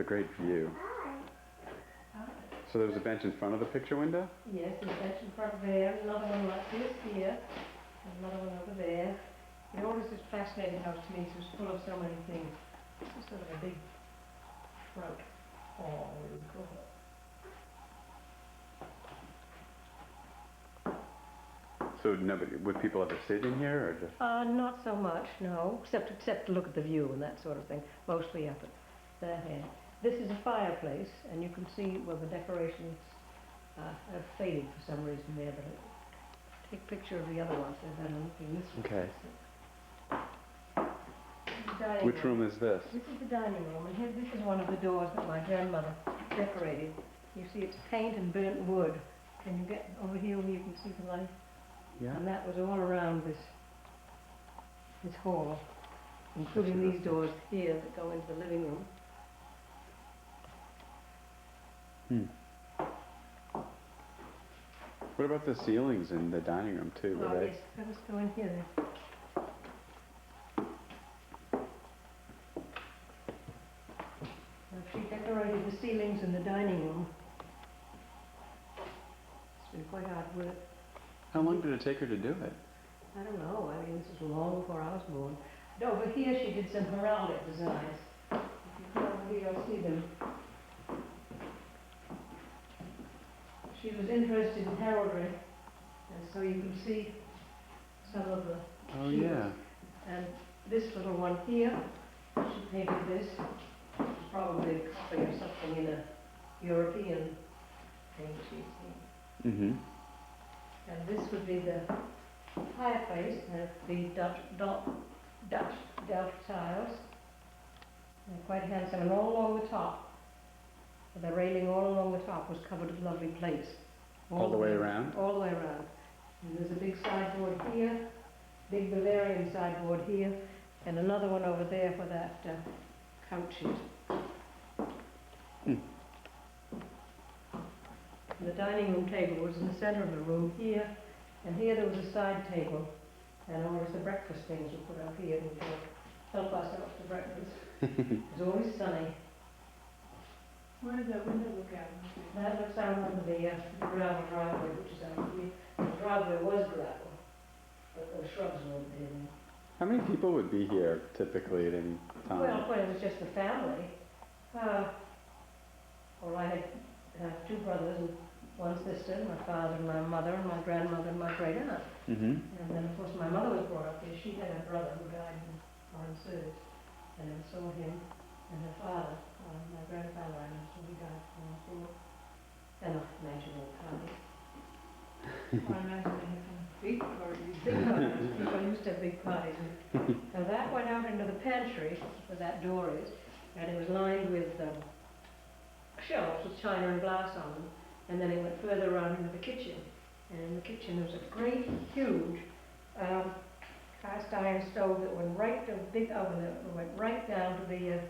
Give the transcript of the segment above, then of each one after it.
a great view. So there was a bench in front of the picture window? Yes, there's a bench in front there, another one like this here, and another one over there. It always just fascinated house to me, it was full of so many things. It's just sort of a big front hall, we would call it. So nobody, would people ever sit in here or just? Not so much, no, except to look at the view and that sort of thing, mostly up at that end. This is a fireplace, and you can see, well, the decorations have faded for some reason there, but take a picture of the other ones, they're better looking. This one. Okay. Which room is this? This is the dining room, and here, this is one of the doors that my grandmother decorated. You see it's paint and burnt wood. Can you get over here where you can see the light? Yeah. And that was all around this hall, including these doors here that go into the living room. What about the ceilings in the dining room too? Oh yes, let us go in here then. Now, she decorated the ceilings in the dining room. It's been quite hard work. How long did it take her to do it? I don't know, I mean this was long before I was born. But over here she did some heraldic designs. If you come over here you'll see them. She was interested in heraldry, and so you can see some of the Oh shields. yeah. And this little one here, she painted this, which is probably a copy of something in a European thing she's seen. Mm-hmm. And this would be the fireplace, and the Dutch Delft tiles. They're quite handsome, and all along the top, the railing all along the top was covered with lovely plates. All the way around? All the way around. And there's a big sideboard here, big Bavarian sideboard here, and another one over there for that couch sheet. The dining room table was in the center of the room here, and here there was a side table, and always the breakfast things were put out here to help us out for breakfast. It was always sunny. Where did that window look out? That looks out onto the gravel driveway, which is out here. The driveway was gravel, but the shrubs weren't there. How many people would be here typically at any time? Well, when it was just the family, well, I had two brothers and one sister, my father and my mother and my grandmother and my great aunt. Mm-hmm. And then, of course, my mother was brought up here. She had a brother who died in foreign service, and then saw him and her father, my grandfather, and so he died from four. And I imagine all parties. I imagine they had some big parties. Big parties. People used to have big parties. Now that went out into the pantry, where that door is, and it was lined with shelves with china and glass on them. And then it went further around into the kitchen. And in the kitchen there was a great, huge cast iron stove that went right to a big oven that went right down to the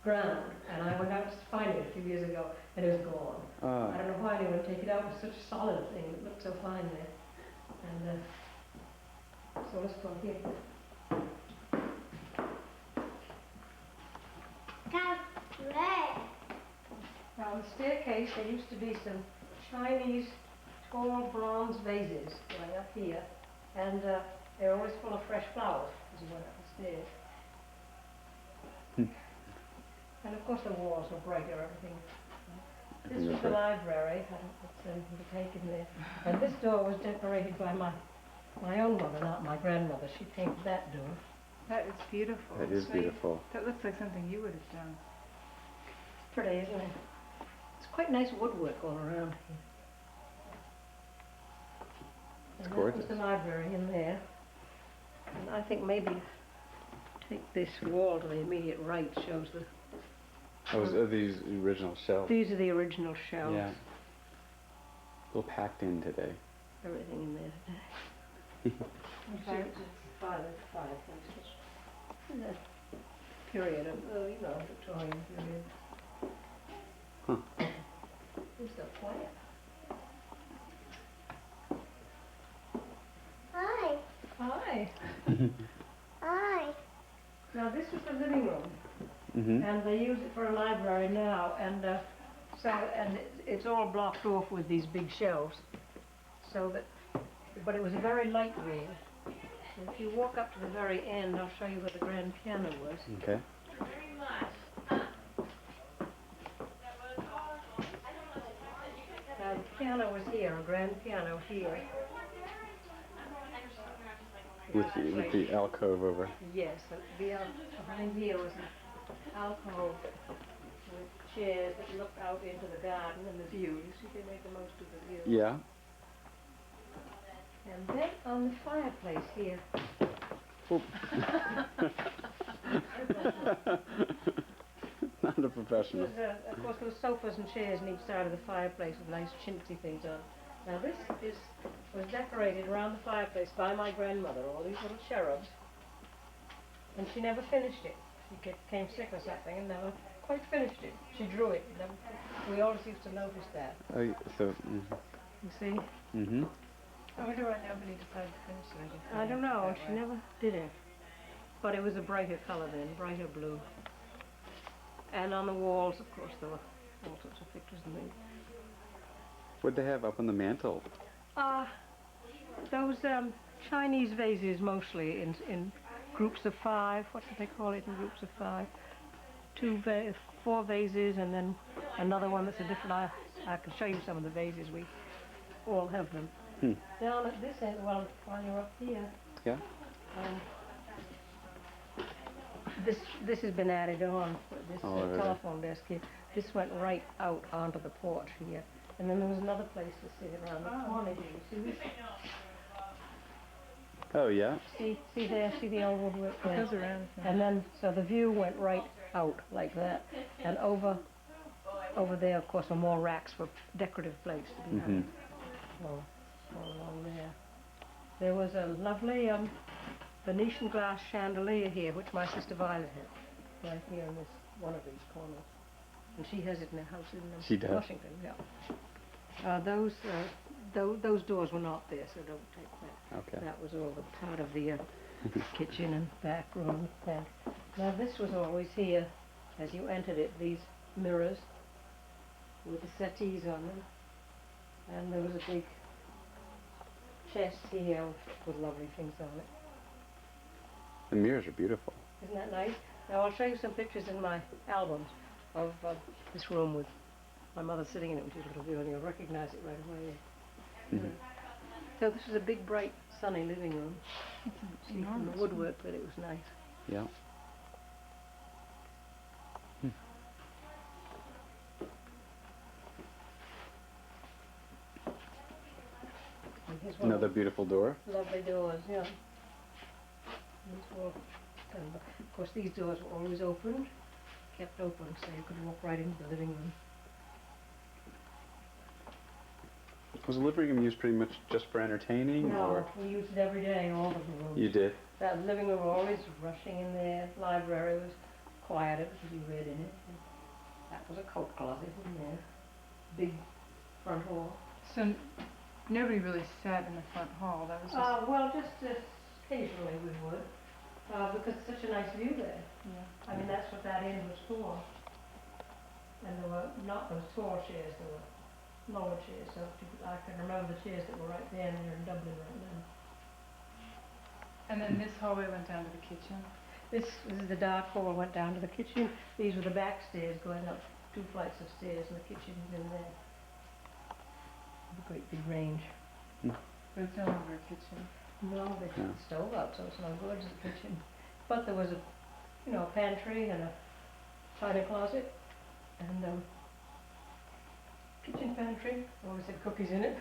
ground. And I went out to find it a few years ago, and it was gone. I don't know why anyone would take it out. It was such a solid thing. It looked so fine there. And so let's go here. Now on the staircase there used to be some Chinese tall bronze vases going up here, and they were always full of fresh flowers as you went up the stairs. And of course the walls were brighter, everything. This was the library. I don't think there's anything to take in there. And this door was decorated by my own mother, not my grandmother. She painted that door. That is beautiful. That is beautiful. That looks like something you would have done. It's pretty, isn't it? It's quite nice woodwork all around here. It's And gorgeous. that was the library in there. And I think maybe take this wall to the immediate right shows the... Are these original shelves? These are the original shelves. Yeah. A little packed in today. Everything in there today. In fact, it's fireplaces. The period of, Victorian period. Huh. Here's the plant. Hi. Hi. Hi. Now this was the living room. Mm-hmm. and they use it for a library now, and it's all blocked off with these big shelves, so that, but it was a very light room. So if you walk up to the very end, I'll show you where the grand piano was. Okay. The piano was here, a grand piano here. With the alcove over. Yes, behind here was an alcove with chairs that looked out into the garden and the view. You see, they made the most of the view. Yeah. And then on the fireplace here. Not a professional. Of course, there were sofas and chairs on each side of the fireplace with nice chintzy things on. Now this was decorated around the fireplace by my grandmother, all these little cherubs. And she never finished it. She became sick or something and never quite finished it. She drew it. We always used to notice that. Oh, so. You see? Mm-hmm. I wonder why nobody decided to finish it. I don't know. She never did it. But it was a brighter color then, brighter blue. And on the walls, of course, there were all sorts of pictures and things. What'd they have up on the mantle? Those Chinese vases mostly in groups of 5. What do they call it in groups of 5? 4 vases and then another one that's a different. I can show you some of the vases. We all have them. Down at this end, while you're up here. Yeah. This has been added on. This really? telephone desk here. This went right out onto the porch here. And then there was another place to sit around the corner here. You see this? Oh, yeah. See there? See the old woodwork there? It goes around. And then, so the view went right out like that. And over there, of course, are more racks for decorative plates to be hung. All along there. There was a lovely Venetian glass chandelier here, which my sister Violet had, right here in this one of these corners. And she has it in her house She in does? Washington, yeah. Those doors were not there, so don't take that. Okay. That was all the part of the kitchen and back room. And now this was always here, as you entered it, these mirrors with the settees on them. And there was a big chest here with lovely things on it. The mirrors are beautiful. Isn't that nice? Now I'll show you some pictures in my albums of this room with my mother sitting in it, which is a little view, and you'll recognize it right away. So this is a big, bright, sunny living room. See from the woodwork that it was nice. Yeah. Another beautiful door. Lovely doors, yeah. These were, and of course these doors were always opened, kept open, so you could walk right into the living room. Was the living room used pretty much just for entertaining? No, or? we used it every day, all of the rooms. You did? That living room was always rushing in there. Library was quieter because you read in it. And that was a coat closet in there. Big front hall. So nobody really sat in the front hall. That was just. Well, just occasionally we would, because it's such a nice view there. Yeah. I mean, that's what that inn was for. And there were not those tall chairs, there were lower chairs. So I can remember the chairs that were right there, and they're in Dublin right now. And then this hallway went down to the kitchen. This is the dark hall, went down to the kitchen. These were the back stairs going up 2 flights of stairs, and the kitchen is in there. A great big range. But it's no longer a kitchen. No, they took the stove out, so it's no good as a kitchen. But there was a pantry and a china closet, and kitchen pantry. Always had cookies in it.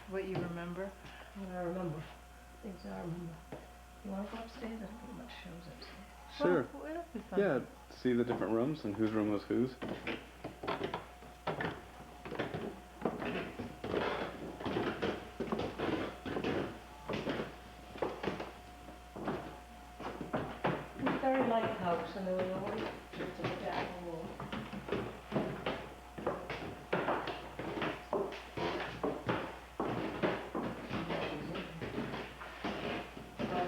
What you remember? What I remember. Things I remember. You want to go upstairs? I don't think much shows upstairs. Sure. Well, it'll be fun. Yeah, see the different rooms and whose room was whose. It was a very light house, and there was always just a back wall.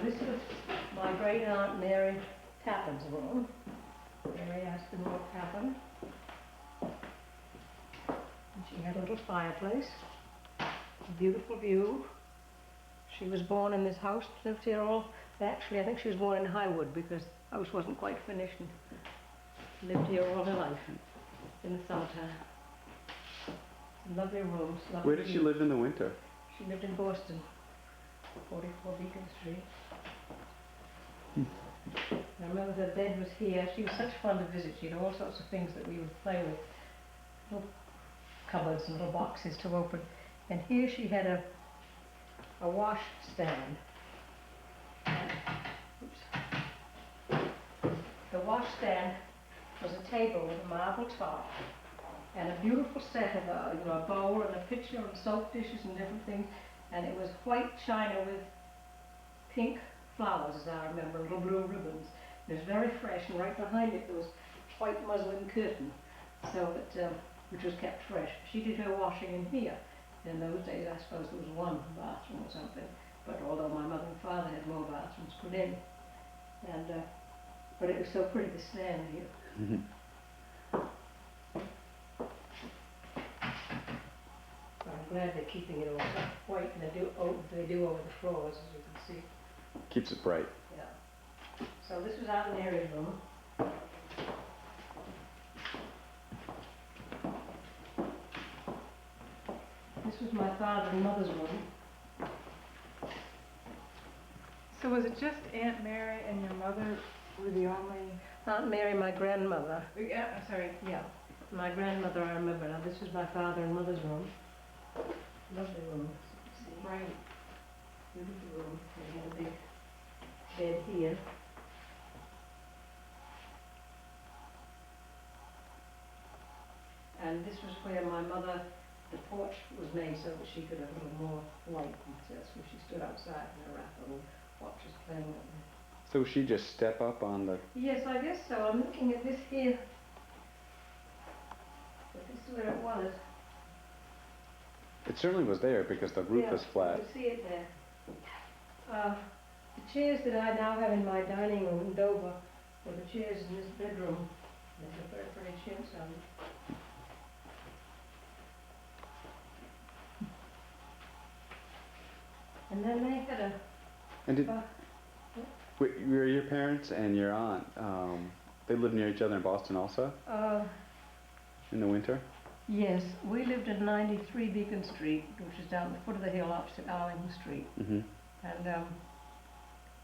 This was my great aunt Mary Tappan's room. more cabin. And she had a little fireplace, a beautiful view. She was born in this house, lived here all, actually I think she was born in Highwood because the house wasn't quite finished and lived here all her life in the summertime. Lovely rooms, lovely Where did she view. live in the winter? She lived in Boston, 44 Beacon Street. I remember the bed was here. She was such fun to visit. She had all sorts of things that we would play with. Little cupboards and little boxes to open. And here she had a wash stand. Oops. The wash stand was a table with a marble top and a beautiful set of a bowl and a pitcher and soap dishes and different things. And it was white china with pink flowers, as I remember, little blue ribbons. It was very fresh, and right behind it there was a white muslin curtain, so that which was kept fresh. She did her washing in here. In those days, I suppose there was one bathroom or something, but although my mother and father had more bathrooms put in, and but it was so pretty to stand here. I'm glad they're keeping it all white, and they do over the floors, as you can see. Keeps it bright. Yeah. So this was out in Mary's room. This was my father and mother's room. So was it just Aunt Mary and your mother were the only... Aunt Mary, my grandmother. Yeah, sorry. Yeah. My grandmother, I remember now. This was my father and mother's room. Lovely room. See? Right. Beautiful room. They had a big bed here. And this was where my mother, the porch was made so that she could have a little more light. And so that's where she stood outside in her wrapper and watches playing with me. So she just step up on the... Yes, I guess so. I'm looking at this here. But this is where it was. It certainly was there because the roof is flat. You can see it there. The chairs that I now have in my dining room in Dover were the chairs in this bedroom. There's a very pretty chintz on them. And then they had a... And did... Were your parents and your aunt, they lived near each other in Boston also? In the winter? Yes, we lived at 93 Beacon Street, which is down the foot of the hill opposite Arlington Street. Mm-hmm. And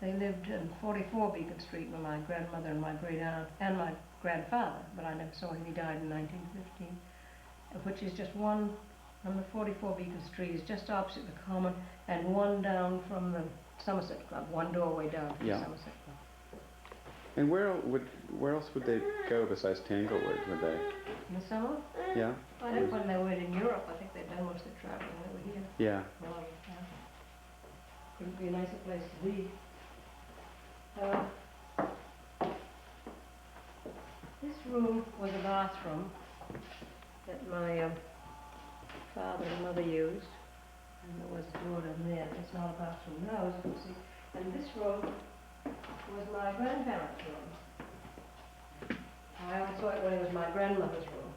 they lived in 44 Beacon Street with my grandmother and my great aunt and my grandfather, but I never saw him. He died in 1915, which is just one on the 44 Beacon Street, is just opposite the Common, and one down from the Somerset Club, one doorway down from the Somerset Club. And where else would they go besides Tanglewood, would they? In the summer? Yeah? I think when they were in Europe, I think they'd done most of the traveling. They were here. Yeah. Well, couldn't be a nicer place to be. This room was a bathroom that my father and mother used, and there was a door in there. It's not a bathroom now, as you can see. And this room was my grandparents' room. I always thought it was my grandmother's room.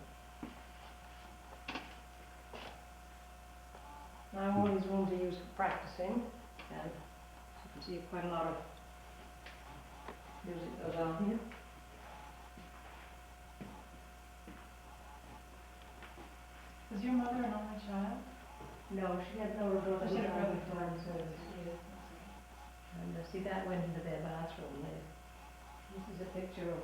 Now all these rooms are used for practicing, and you can see quite a lot of music goes on here. Was your mother an only child? No, she had no brother. She had a brother. And see, that went into their bathroom there. This is a picture of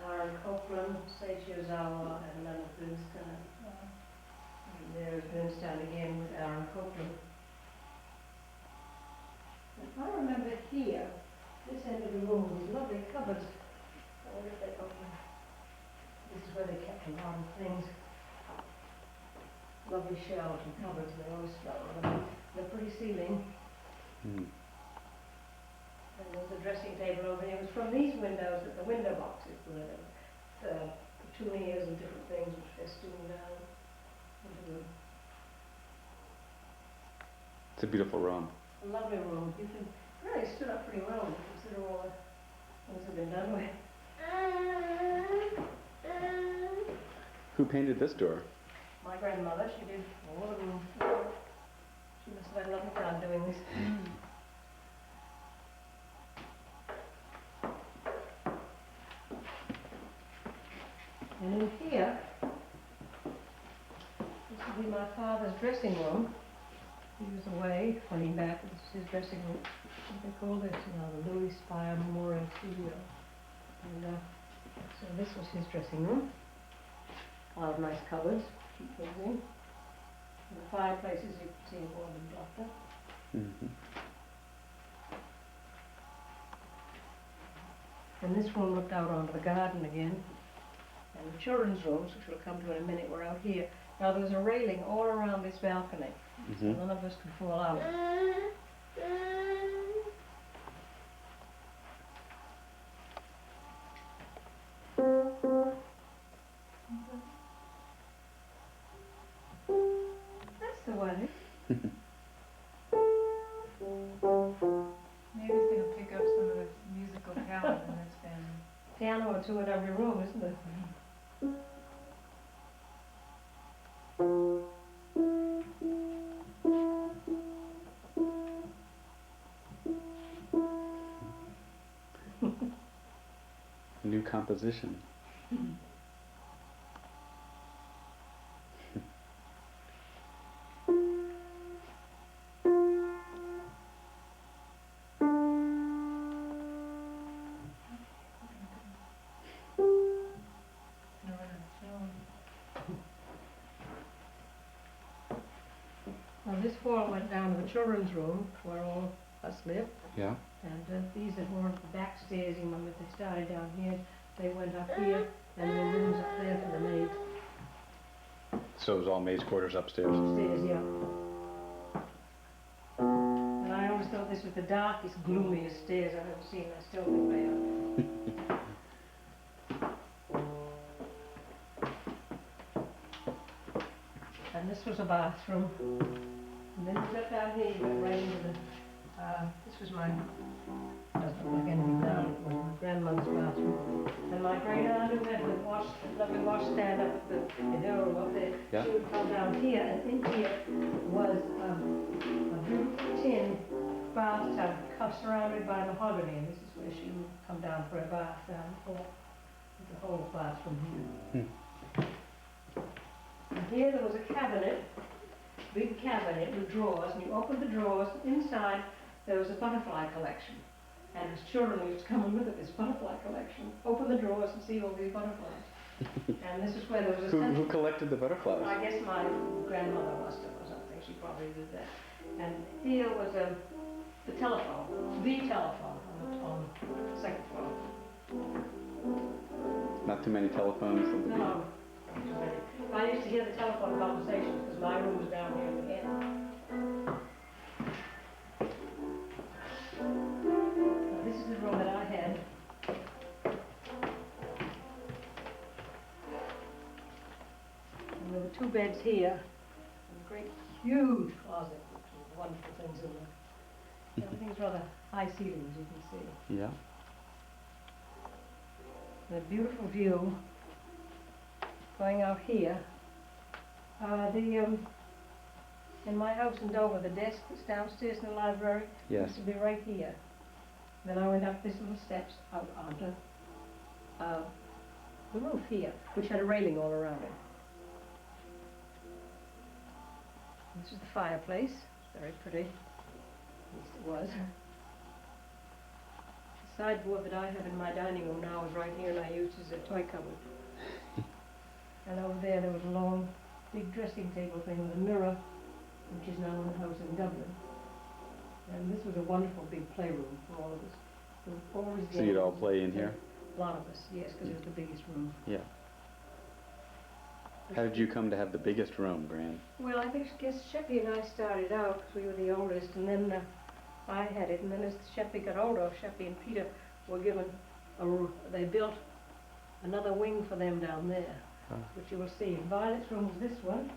Aaron Copland, Seiichi Ozawa, and Leonard Bernstein. And there's Bernstein again with Aaron Copland. And I remember here, this end of the room, these lovely cupboards. I wonder if they open. This is where they kept a lot of things. Lovely shelves and cupboards, and they always smell them. The pretty ceiling. Mm. And there's a dressing table over here. It was from these windows that the window boxes were. Petunias and different things which festooned down into the... It's a beautiful room. A lovely room. You can really stood up pretty well when you consider all the things that have been done with. Who painted this door? My grandmother, she did all the rooms. She must have had a lovely time doing this. And in here, this would be my father's dressing room. He was away when he back. This is his dressing room. What do they call this? The Louis Spire Memorial Studio. And so this was his dressing room. A lot of nice cupboards, keep things in. And the fireplaces, you can see, have all been blocked up. Mm-hmm. And this room looked out onto the garden again. And the children's rooms, which we'll come to in a minute, were out here. Now there was a railing all around this balcony, so none of us could fall out. That's the one. Maybe it's going to pick up some of the musical talent in this family. Piano or two in every room, isn't there? New composition. Now this hall went down to the children's room, where all us lived. Yeah. And these that were the back stairs, you remember, they started down here, they went up here, and there were rooms up there for the maids. So it was all maids' quarters upstairs. Upstairs, yeah. And I always thought this was the darkest, gloomiest stairs I've ever seen. I still think they are. And this was a bathroom. And then we got down here, you went right into the, this was my, doesn't look like anything now, it was my grandmother's bathroom. And my great aunt who had the lovely washstand up at the room up there, Yeah. she would come down here, and in here was a beautiful tin bathtub surrounded by mahogany, and this is where she would come down for a bath down the whole bathroom here. And here there was a cabinet, big cabinet with drawers, and you opened the drawers, inside there was a butterfly collection. And as children we used to come and look at this butterfly collection, open the drawers and see all these butterflies. And this is where there was a Who collected the butterflies? I guess my grandmother must have or something, she probably did that. And here was the telephone on the second floor. Not too many telephones. No, not too many. I used to hear the telephone conversations because my room was down here at the end. Now, this is the room that I had. And there were two beds here, and a great huge closet, which was wonderful things in there. Everything's rather high ceilings, you can see. Yeah. And a beautiful view going out here. In my house in Dover, the desk that's downstairs in the library Yes. used to be right here. Then I went up these little steps out onto the roof here, which had a railing all around it. This is the fireplace. It's very pretty. At least it was. The sideboard that I have in my dining room now is right here, and I use it as a toy cupboard. And over there was a long, big dressing table thing with a mirror, which is now in the house in Dublin. And this was a wonderful big playroom for all of us. We were always So you'd all play in here? A lot of us, yes, because it was the biggest room. Yeah. How did you come to have the biggest room, Gran? Well, I guess Sheppy and I started out because we were the oldest, and then I had it, and then as Sheppy got older, Sheppy and Peter were given they built another wing for them down there, which you will see. Violet's room was this one.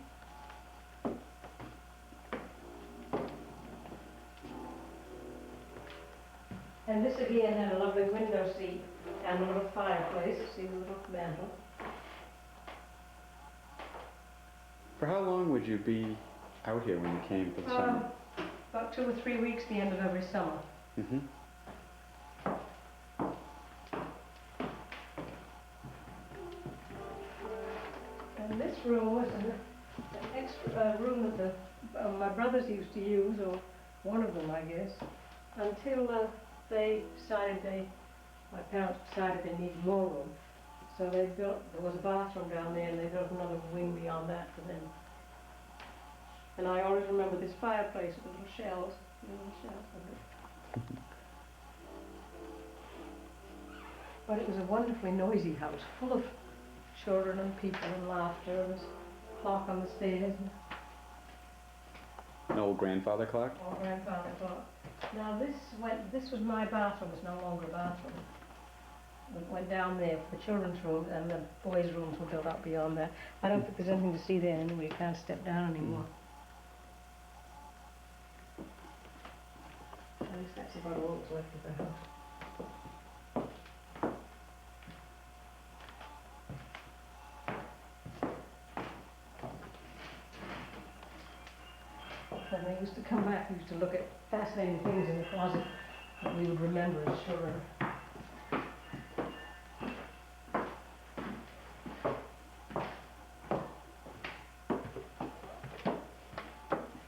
And this again had a lovely window seat and a little fireplace, see the little mantel. For how long would you be out here when you came for the summer? About 2 or 3 weeks, the end of every summer. Mm-hmm. And this room was an extra room that my brothers used to use, or one of them, I guess, until my parents decided they needed more room. So there was a bathroom down there, and they built another wing beyond that for them. And I always remember this fireplace with little shells on it. But it was a wonderfully noisy house, full of children and people and laughter. There was a clock on the stairs. An old grandfather clock? Old grandfather clock. Now this was my bathroom. It's no longer a bathroom. We went down there for the children's room, and the boys' rooms were built up beyond that. I don't think there's anything to see there anyway. You can't step down anymore. At least that's about all that's left of the house. When we used to come back, we used to look at fascinating things in the closet that we would remember as children.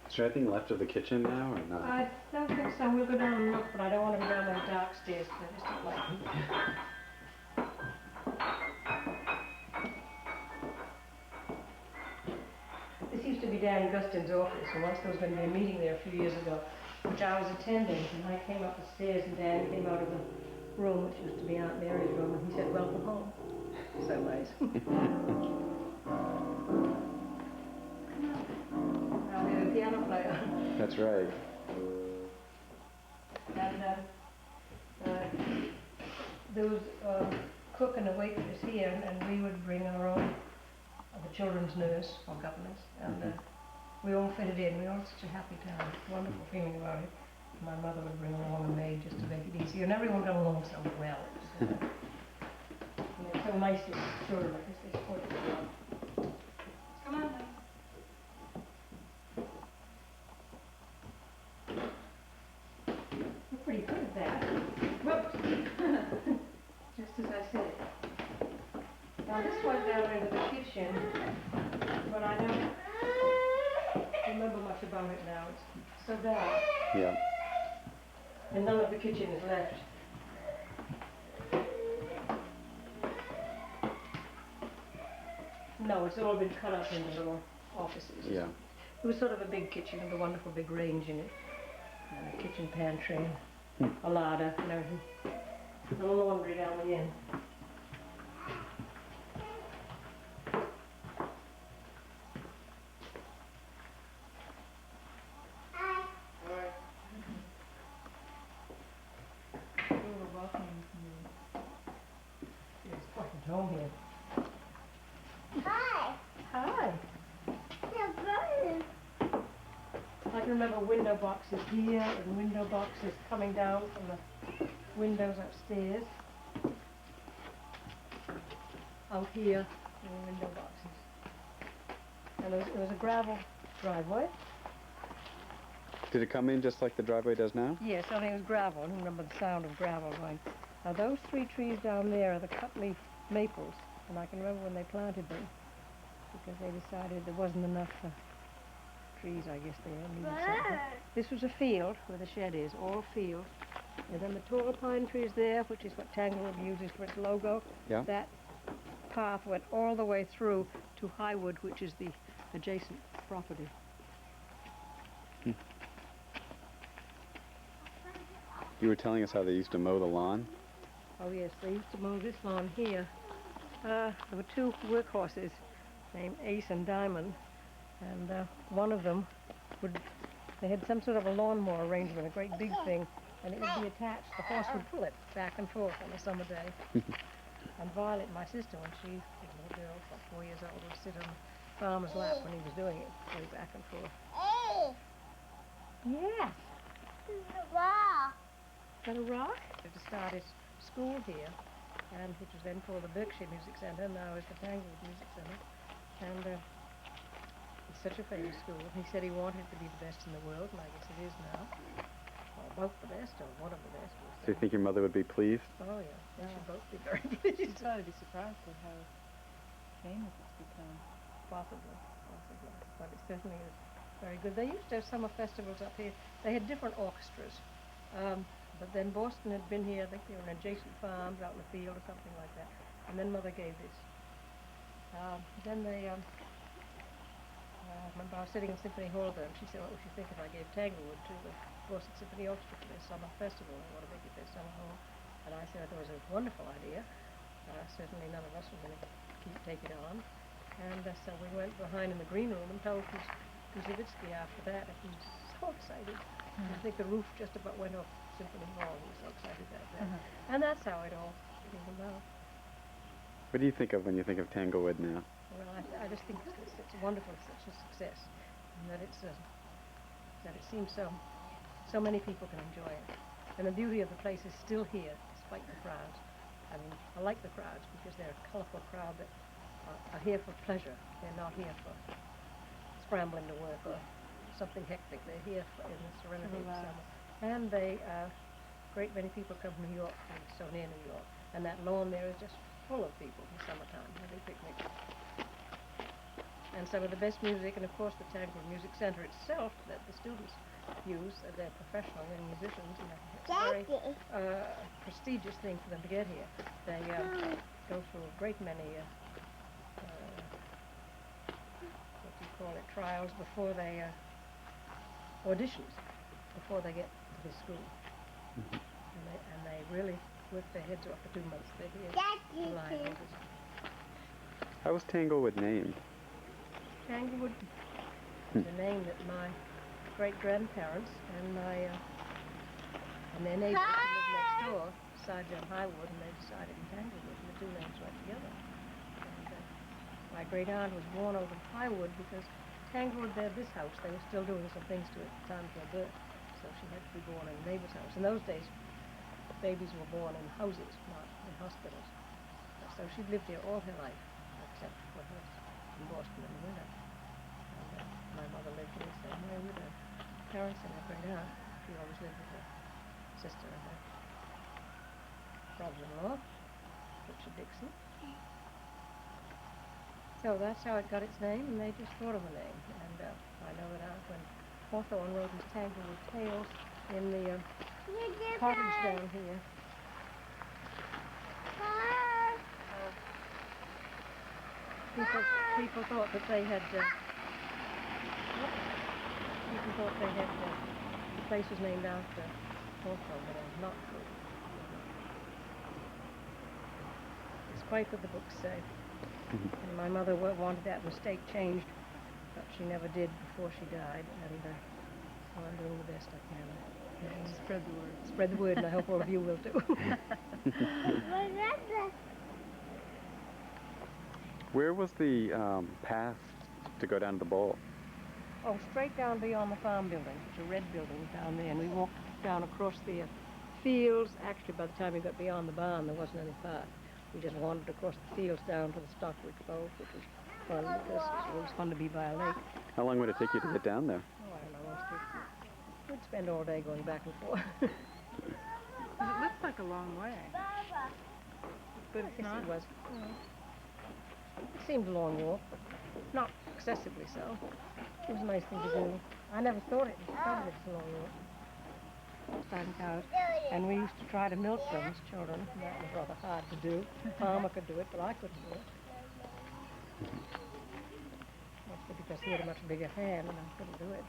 Is there anything left of the kitchen now, or not? I don't think so. We'll go down and look, but I don't want to go down those dark stairs because I just don't like them. This used to be Dan Gustin's office, and once there was going to be a meeting there a few years ago, which I was attending, and I came up the stairs, and Dan came out of the room, which used to be Aunt Mary's room, and he said, "Welcome home." So nice. Now we have a piano player. That's right. And there was a cook and a waitress here, and we would bring our own, the children's nurse or governess, and we all fitted in. We were all such a happy town. Wonderful feeling about it. My mother would bring along a maid just to make it easier, and everyone got along so well. And they're so nice to the children. I guess they supported it well. Come on now. You're pretty good at that. Whoops. Just as I said. Now this went down into the kitchen, but I don't remember much about it now. It's so dark. Yeah. And none of the kitchen is left. No, it's all been cut up into little offices. Yeah. It was sort of a big kitchen with a wonderful big range in it. And a kitchen pantry, a larder and everything. And a laundry down the end. It's fucking home here. Hi. Hi. Yeah, Brian. I can remember window boxes here and window boxes coming down from the windows upstairs. Out here, there were window boxes. And it was a gravel driveway. Did it come in just like the driveway does now? Yes, only it was gravel. I remember the sound of gravel going. Now those 3 trees down there are the cut-leaf maples, and I can remember when they planted them, because they decided there wasn't enough trees, I guess they needed something. This was a field where the shed is, all field. And then the tall pine trees there, which is what Tanglewood uses for its logo, Yeah. that path went all the way through to Highwood, which is the adjacent property. You were telling us how they used to mow the lawn? Oh yes, they used to mow this lawn here. There were 2 workhorses named Ace and Diamond, and one of them they had some sort of a lawnmower arrangement, a great big thing, and it would be attached. The horse would pull it back and forth on a summer day. And Violet, my sister, when she was a little girl, about 4 years old, would sit on the farmer's lap when he was doing it, go back and forth. Hey. Yes. Wow. Is that a rock? It started school here, and which was then called the Berkshire Music Centre, now is the Tanglewood Music Centre. And such a famous school. He said he wanted it to be the best in the world, and I guess it is now. Or both the best, or one of the best. So you think your mother would be pleased? Oh, yeah. They should both be very pleased. She'd probably be surprised at how famous it's become. Possibly. But it certainly is very good. They used to have summer festivals up here. They had different orchestras. But then Boston had been here. I think they were in adjacent farms out in the field or something like that. And then Mother gave this. Then they, I remember I was sitting in Symphony Hall there, and she said, what would you think if I gave Tanglewood to the Boston Symphony Orchestra for their summer festival? They want to make it their summer home. And I said, I thought it was a wonderful idea. Certainly none of us were going to take it on. And so we went behind in the green room and told Kuzovitsky after that, and he was so excited. I think the roof just about went off Symphony Hall. He was so excited about that. And that's how it all came about. What do you think of when you think of Tanglewood now? Well, I just think it's wonderful, such a success, and that that it seems so many people can enjoy it. And the beauty of the place is still here, despite the crowds. I mean, I like the crowds because they're a colourful crowd that are here for pleasure. They're not here for scrambling to work or something hectic. They're here in the serenity of summer. And a great many people come from New York, and so near New York. And that lawn there is just full of people in the summertime, having picnics. And some of the best music, and of course the Tanglewood Music Center itself that the students use. They're professional, they're musicians, and it's a very prestigious thing for them to get here. They go through a great many what do you call it, trials before they auditions before they get to the school. And they really work their heads off for 2 months. They're here July and August. How was Tanglewood named? Tanglewood is a name that my great-grandparents and their neighbors who lived next door decided on Highwood, and they decided in Tanglewood, and the two names went together. And my great-aunt was born over in Highwood because Tanglewood, this house, they were still doing some things to it at the time of her birth, so she had to be born in a neighbor's house. In those days, babies were born in houses, not in hospitals. So she'd lived here all her life, except for her in Boston in the winter. And my mother lived in the same way with her parents and her great-aunt. She always lived with her sister and her brother-in-law, Richard Dixon. So that's how it got its name, and they just thought of a name. And I know that when Hawthorne wrote his Tanglewood Tales in the cottage down here, people thought that they had the place was named after Hawthorne, but it's not true. Despite what the books say. And my mother wanted that mistake changed, but she never did before she died, and so I'm doing the best I can. And Spread the word. Spread the word, and I hope all of you will too. Where was the path to go down to the bowl? Oh, straight down beyond the farm building. It's a red building down there, and we walked down across the fields. Actually, by the time we got beyond the barn, there wasn't any path. We just wandered across the fields down to the Stockbridge Bowl, which was fun because it was fun to be by a lake. How long would it take you to get down there? Oh, I don't know. We'd spend all day going back and forth. It looks like a long way. But it's Yes, not. it was. It seemed a long walk, but not excessively so. It was a nice thing to do. I never thought it was a long walk. Farm cows. And we used to try to milk them as children. And that was rather hard to do. Farmer could do it, but I couldn't do it. Mostly because he had a much bigger hand and I couldn't do it.